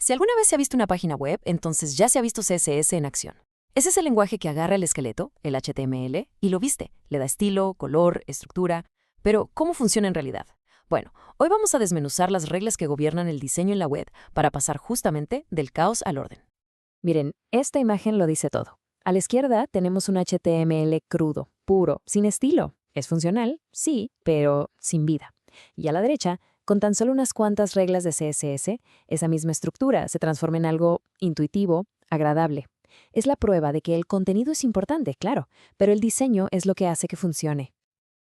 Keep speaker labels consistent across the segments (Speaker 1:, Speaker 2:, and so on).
Speaker 1: Si alguna vez se ha visto una página web, entonces ya se ha visto CSS en acción. Ese es el lenguaje que agarra el esqueleto, el HTML, y lo viste, le da estilo, color, estructura. Pero, ¿cómo funciona en realidad? Bueno, hoy vamos a desmenuzar las reglas que gobiernan el diseño en la web para pasar justamente del caos al orden.
Speaker 2: Miren, esta imagen lo dice todo. A la izquierda tenemos un HTML crudo, puro, sin estilo. Es funcional, sí, pero sin vida. Y a la derecha, con tan solo unas cuantas reglas de CSS, esa misma estructura se transforma en algo intuitivo, agradable. Es la prueba de que el contenido es importante, claro, pero el diseño es lo que hace que funcione.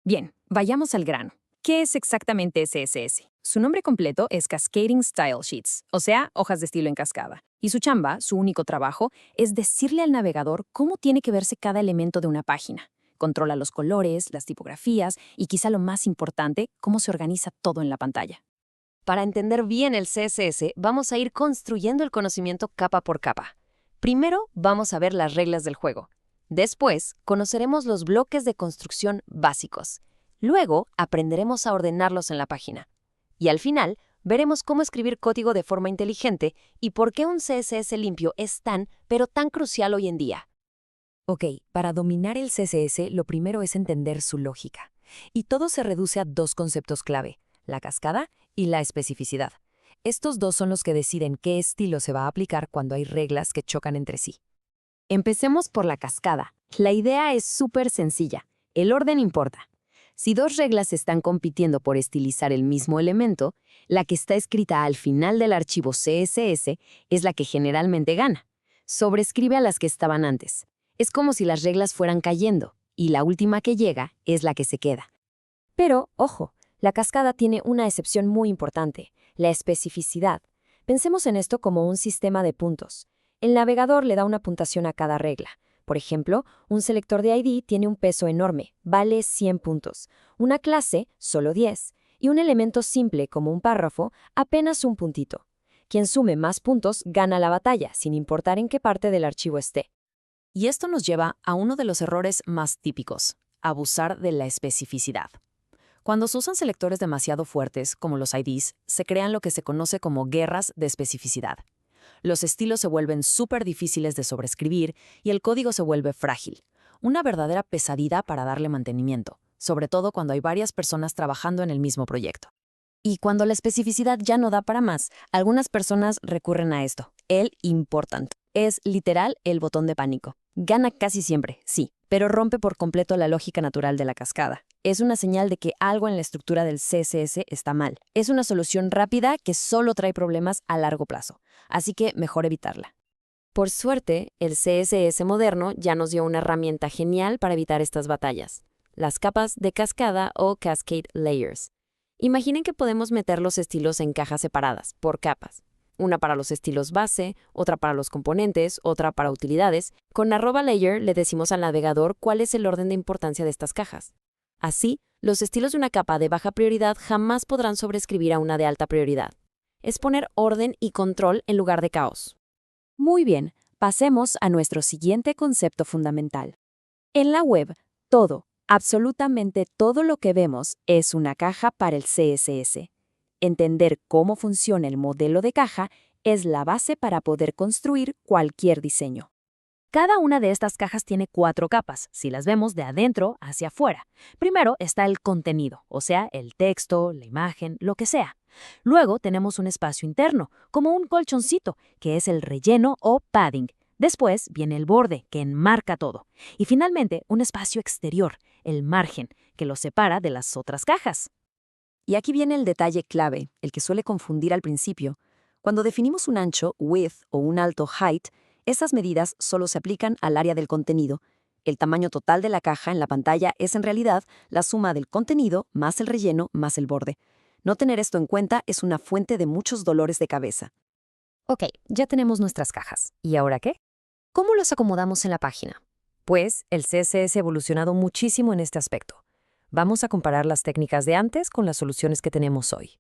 Speaker 3: Bien, vayamos al grano. ¿Qué es exactamente CSS? Su nombre completo es Cascading Style Sheets, o sea, hojas de estilo en cascada. Y su chamba, su único trabajo, es decirle al navegador cómo tiene que verse cada elemento de una página. Controla los colores, las tipografías y quizá lo más importante, cómo se organiza todo en la pantalla.
Speaker 1: Para entender bien el CSS, vamos a ir construyendo el conocimiento capa por capa. Primero, vamos a ver las reglas del juego. Después, conoceremos los bloques de construcción básicos. Luego, aprenderemos a ordenarlos en la página. Y al final, veremos cómo escribir código de forma inteligente y por qué un CSS limpio es tan, pero tan crucial hoy en día.
Speaker 2: Ok, para dominar el CSS, lo primero es entender su lógica. Y todo se reduce a dos conceptos clave, la cascada y la especificidad. Estos dos son los que deciden qué estilo se va a aplicar cuando hay reglas que chocan entre sí. Empecemos por la cascada. La idea es súper sencilla. El orden importa. Si dos reglas están compitiendo por estilizar el mismo elemento, la que está escrita al final del archivo CSS es la que generalmente gana. Sobrescribe a las que estaban antes. Es como si las reglas fueran cayendo, y la última que llega es la que se queda. Pero, ojo, la cascada tiene una excepción muy importante, la especificidad. Pensemos en esto como un sistema de puntos. El navegador le da una puntuación a cada regla. Por ejemplo, un selector de ID tiene un peso enorme, vale 100 puntos. Una clase, solo 10. Y un elemento simple, como un párrafo, apenas un puntito. Quien sume más puntos gana la batalla, sin importar en qué parte del archivo esté.
Speaker 1: Y esto nos lleva a uno de los errores más típicos, abusar de la especificidad. Cuando se usan selectores demasiado fuertes, como los IDs, se crean lo que se conoce como guerras de especificidad. Los estilos se vuelven súper difíciles de sobreescribir y el código se vuelve frágil. Una verdadera pesadilla para darle mantenimiento, sobre todo cuando hay varias personas trabajando en el mismo proyecto. Y cuando la especificidad ya no da para más, algunas personas recurren a esto, el important. Es literal el botón de pánico. Gana casi siempre, sí, pero rompe por completo la lógica natural de la cascada. Es una señal de que algo en la estructura del CSS está mal. Es una solución rápida que solo trae problemas a largo plazo, así que mejor evitarla. Por suerte, el CSS moderno ya nos dio una herramienta genial para evitar estas batallas, las capas de cascada o Cascade Layers. Imaginen que podemos meter los estilos en cajas separadas, por capas. Una para los estilos base, otra para los componentes, otra para utilidades. Con @layer le decimos al navegador cuál es el orden de importancia de estas cajas. Así, los estilos de una capa de baja prioridad jamás podrán sobreescribir a una de alta prioridad. Es poner orden y control en lugar de caos.
Speaker 2: Muy bien, pasemos a nuestro siguiente concepto fundamental. En la web, todo, absolutamente todo lo que vemos es una caja para el CSS. Entender cómo funciona el modelo de caja es la base para poder construir cualquier diseño. Cada una de estas cajas tiene 4 capas, si las vemos de adentro hacia afuera. Primero está el contenido, o sea, el texto, la imagen, lo que sea. Luego tenemos un espacio interno, como un colchoncito, que es el relleno o padding. Después viene el borde, que enmarca todo. Y finalmente, un espacio exterior, el margen, que lo separa de las otras cajas. Y aquí viene el detalle clave, el que suele confundir al principio. Cuando definimos un ancho, width, o un alto, height, esas medidas solo se aplican al área del contenido. El tamaño total de la caja en la pantalla es en realidad la suma del contenido más el relleno más el borde. No tener esto en cuenta es una fuente de muchos dolores de cabeza.
Speaker 1: Ok, ya tenemos nuestras cajas. ¿Y ahora qué? ¿Cómo las acomodamos en la página? Pues el CSS ha evolucionado muchísimo en este aspecto. Vamos a comparar las técnicas de antes con las soluciones que tenemos hoy.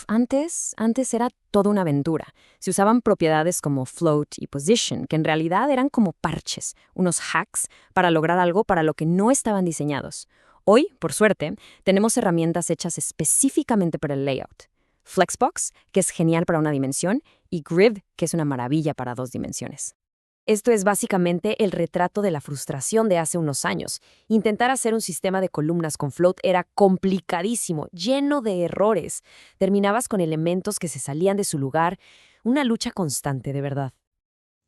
Speaker 1: Antes era toda una aventura. Se usaban propiedades como float y position, que en realidad eran como parches, unos hacks para lograr algo para lo que no estaban diseñados. Hoy, por suerte, tenemos herramientas hechas específicamente para el layout.
Speaker 3: Flexbox, que es genial para una dimensión, y Grid, que es una maravilla para 2 dimensiones. Esto es básicamente el retrato de la frustración de hace unos años. Intentar hacer un sistema de columnas con float era complicadísimo, lleno de errores. Terminabas con elementos que se salían de su lugar, una lucha constante, de verdad.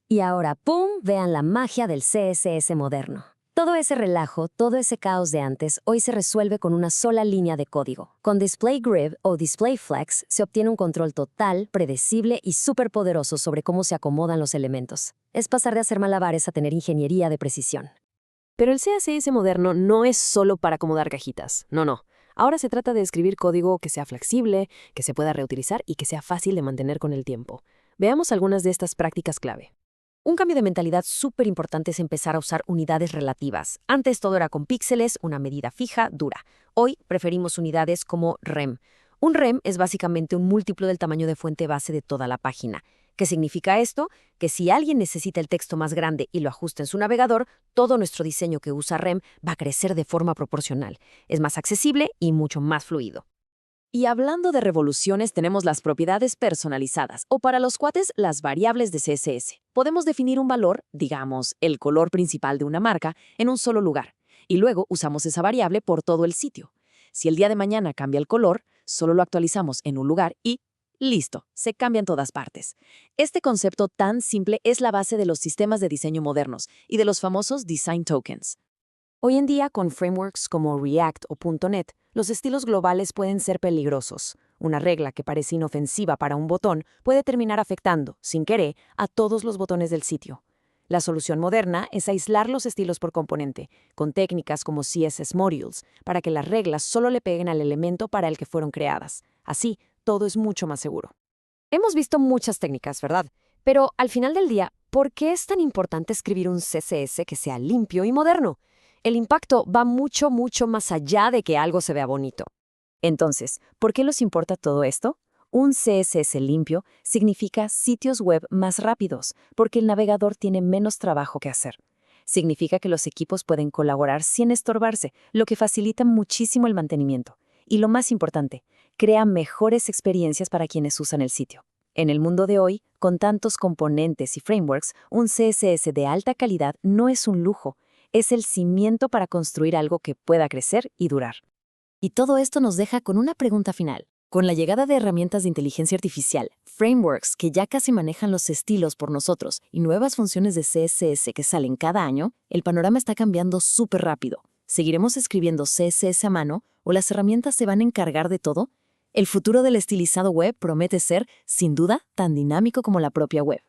Speaker 2: Y ahora, ¡pum!, vean la magia del CSS moderno. Todo ese relajo, todo ese caos de antes, hoy se resuelve con una sola línea de código. Con Display Grid o Display Flex se obtiene un control total, predecible y súper poderoso sobre cómo se acomodan los elementos. Es pasar de hacer malabares a tener ingeniería de precisión.
Speaker 1: Pero el CSS moderno no es solo para acomodar cajitas. No. Ahora se trata de escribir código que sea flexible, que se pueda reutilizar y que sea fácil de mantener con el tiempo. Veamos algunas de estas prácticas clave. Un cambio de mentalidad súper importante es empezar a usar unidades relativas. Antes todo era con píxeles, una medida fija, dura. Hoy preferimos unidades como rem. Un rem es básicamente un múltiplo del tamaño de fuente base de toda la página. ¿Qué significa esto? Que si alguien necesita el texto más grande y lo ajusta en su navegador, todo nuestro diseño que usa rem va a crecer de forma proporcional. Es más accesible y mucho más fluido. Y hablando de revoluciones, tenemos las propiedades personalizadas, o para los cuates, las variables de CSS. Podemos definir un valor, digamos, el color principal de una marca, en un solo lugar, y luego usamos esa variable por todo el sitio. Si el día de mañana cambia el color, solo lo actualizamos en un lugar y listo, se cambia en todas partes. Este concepto tan simple es la base de los sistemas de diseño modernos y de los famosos design tokens. Hoy en día, con frameworks como React o .NET, los estilos globales pueden ser peligrosos. Una regla que parece inofensiva para un botón puede terminar afectando, sin querer, a todos los botones del sitio. La solución moderna es aislar los estilos por componente, con técnicas como CSS Modules, para que las reglas solo le peguen al elemento para el que fueron creadas. Así, todo es mucho más seguro. Hemos visto muchas técnicas, ¿verdad? Pero al final del día, ¿por qué es tan importante escribir un CSS que sea limpio y moderno? El impacto va mucho más allá de que algo se vea bonito. Entonces, ¿por qué nos importa todo esto? Un CSS limpio significa sitios web más rápidos, porque el navegador tiene menos trabajo que hacer. Significa que los equipos pueden colaborar sin estorbarse, lo que facilita muchísimo el mantenimiento. Y lo más importante, crea mejores experiencias para quienes usan el sitio. En el mundo de hoy, con tantos componentes y frameworks, un CSS de alta calidad no es un lujo, es el cimiento para construir algo que pueda crecer y durar. Y todo esto nos deja con una pregunta final. Con la llegada de herramientas de inteligencia artificial, frameworks que ya casi manejan los estilos por nosotros y nuevas funciones de CSS que salen cada año, el panorama está cambiando súper rápido. ¿Seguiremos escribiendo CSS a mano o las herramientas se van a encargar de todo? El futuro del estilizado web promete ser, sin duda, tan dinámico como la propia web.